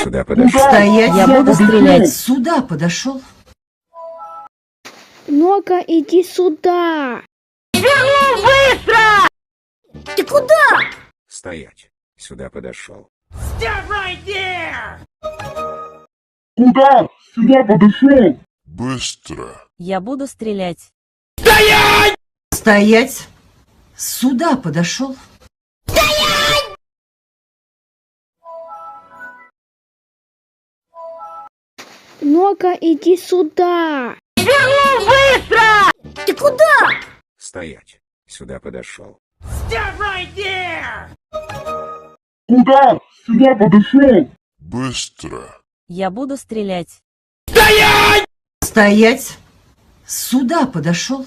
Сюда подошел. Стоять! Я буду стрелять. Сюда подошел. Ну-ка, иди сюда. Ты куда? Стоять. Сюда подошел. Куда? Сюда подошел. Быстро. Я буду стрелять. Стоять! Сюда подошел. Ну-ка, иди сюда. Ты куда? Стоять. Сюда подошел. Куда? Сюда подошел. Быстро. Я буду стрелять. Стоять! Сюда подошел.